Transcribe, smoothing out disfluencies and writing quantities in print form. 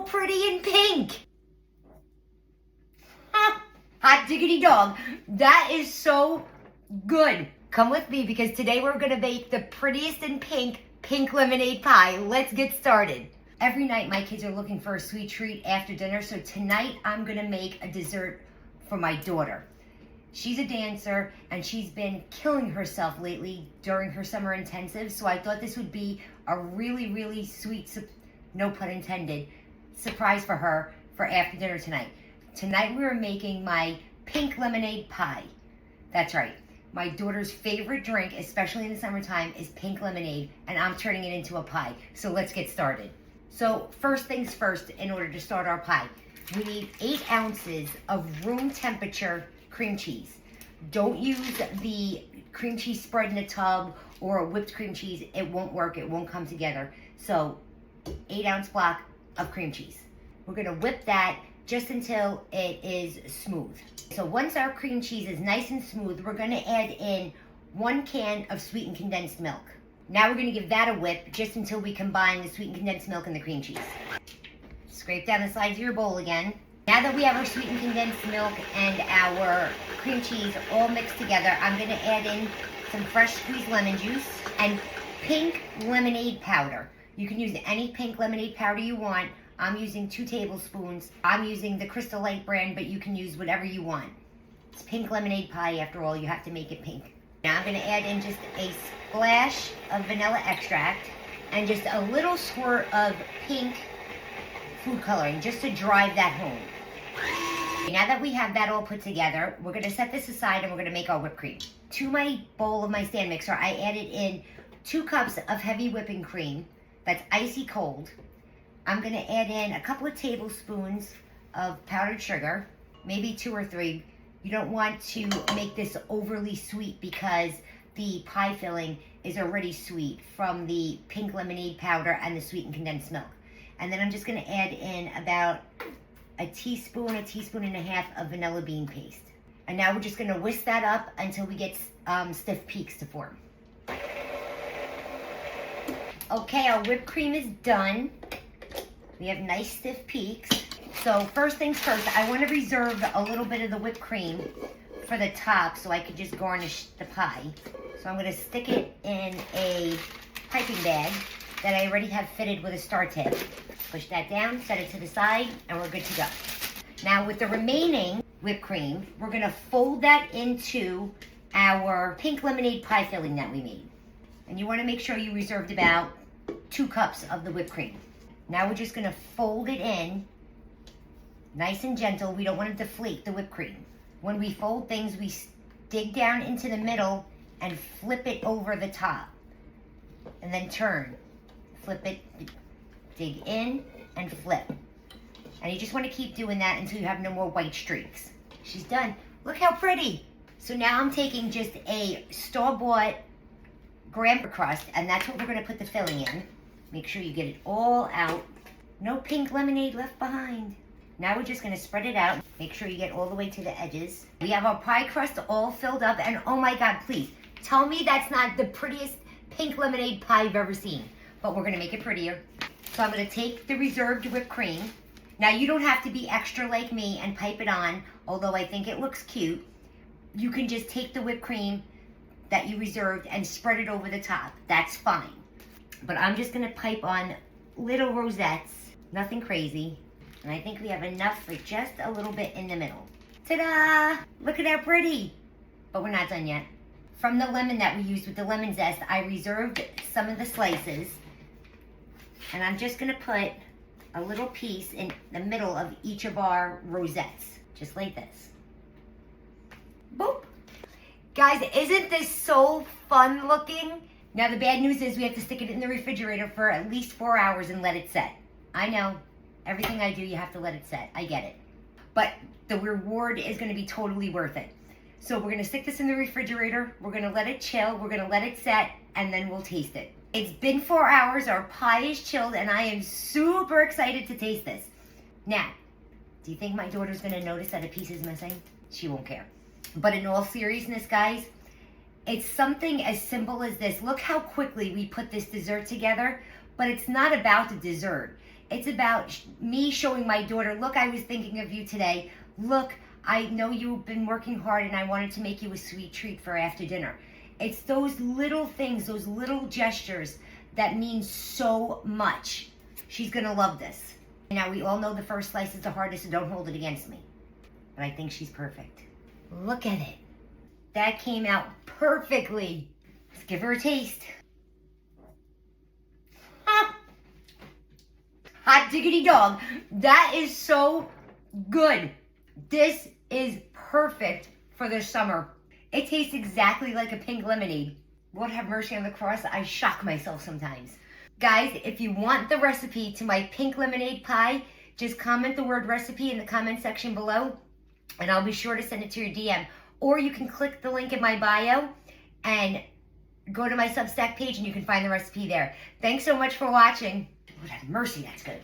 so pretty in pink. Hot diggity dog. That is so good. Come with me because today we're gonna make the prettiest in pink lemonade pie. Let's get started. Every night my kids are looking for a sweet treat after dinner, so tonight I'm gonna make a dessert for my daughter. She's a dancer and she's been killing herself lately during her summer intensive, so I thought this would be a really, really sweet, no pun intended, surprise for her for after dinner tonight. Tonight we are making my pink lemonade pie. That's right. My daughter's favorite drink, especially in the summertime, is pink lemonade, and I'm turning it into a pie. So let's get started. So first things first, in order to start our pie, we need 8 ounces of room temperature cream cheese. Don't use the cream cheese spread in a tub or a whipped cream cheese. It won't work. It won't come together. So 8-ounce block of cream cheese. We're going to whip that just until it is smooth. So once our cream cheese is nice and smooth, we're going to add in 1 can of sweetened condensed milk. Now we're going to give that a whip just until we combine the sweetened condensed milk and the cream cheese. Scrape down the sides of your bowl again. Now that we have our sweetened condensed milk and our cream cheese all mixed together, I'm going to add in some fresh squeezed lemon juice and pink lemonade powder. You can use any pink lemonade powder you want. I'm using 2 tablespoons. I'm using the Crystal Light brand, but you can use whatever you want. It's pink lemonade pie after all. You have to make it pink. Now I'm going to add in just a splash of vanilla extract and just a little squirt of pink food coloring just to drive that home. Now that we have that all put together, we're going to set this aside and we're going to make our whipped cream. To my bowl of my stand mixer, I added in 2 cups of heavy whipping cream that's icy cold. I'm going to add in a couple of tablespoons of powdered sugar, maybe 2 or 3. You don't want to make this overly sweet because the pie filling is already sweet from the pink lemonade powder and the sweetened condensed milk. And then I'm just going to add in about a teaspoon and a half of vanilla bean paste. And now we're just going to whisk that up until we get stiff peaks to form. Okay, our whipped cream is done. We have nice stiff peaks. So first things first, I want to reserve a little bit of the whipped cream for the top so I could just garnish the pie. So I'm going to stick it in a piping bag that I already have fitted with a star tip. Push that down, set it to the side, and we're good to go. Now with the remaining whipped cream, we're going to fold that into our pink lemonade pie filling that we made. And you want to make sure you reserved about 2 cups of the whipped cream. Now we're just going to fold it in nice and gentle. We don't want to deflate the whipped cream. When we fold things, we dig down into the middle and flip it over the top. And then turn. Flip it, dig in, and flip. And you just want to keep doing that until you have no more white streaks. She's done. Look how pretty. So now I'm taking just a store-bought graham crust, and that's what we're going to put the filling in. Make sure you get it all out. No pink lemonade left behind. Now we're just going to spread it out. Make sure you get all the way to the edges. We have our pie crust all filled up, and oh my God, please, tell me that's not the prettiest pink lemonade pie you've ever seen. But we're going to make it prettier. So I'm going to take the reserved whipped cream. Now you don't have to be extra like me and pipe it on, although I think it looks cute. You can just take the whipped cream that you reserved and spread it over the top. That's fine. But I'm just going to pipe on little rosettes, nothing crazy. And I think we have enough for just a little bit in the middle. Ta-da! Look at how pretty. But we're not done yet. From the lemon that we used with the lemon zest, I reserved some of the slices. And I'm just going to put a little piece in the middle of each of our rosettes. Just like this. Boop! Guys, isn't this so fun looking? Now the bad news is we have to stick it in the refrigerator for at least 4 hours and let it set. I know. Everything I do, you have to let it set. I get it. But the reward is going to be totally worth it. So we're going to stick this in the refrigerator. We're going to let it chill. We're going to let it set. And then we'll taste it. It's been 4 hours. Our pie is chilled. And I am super excited to taste this. Now, do you think my daughter's going to notice that a piece is missing? She won't care. But in all seriousness, guys, it's something as simple as this. Look how quickly we put this dessert together. But it's not about the dessert. It's about me showing my daughter, look, I was thinking of you today. Look, I know you've been working hard and I wanted to make you a sweet treat for after dinner. It's those little things, those little gestures that mean so much. She's gonna love this. Now, we all know the first slice is the hardest, so don't hold it against me. But I think she's perfect. Look at it. That came out perfectly. Let's give her a taste. Ah. Hot diggity dog. That is so good. This is perfect for the summer. It tastes exactly like a pink lemonade. Lord have mercy on the cross. I shock myself sometimes. Guys, if you want the recipe to my pink lemonade pie, just comment the word recipe in the comment section below, and I'll be sure to send it to your DM. Or you can click the link in my bio and go to my Substack page and you can find the recipe there. Thanks so much for watching. Lord have mercy, that's good.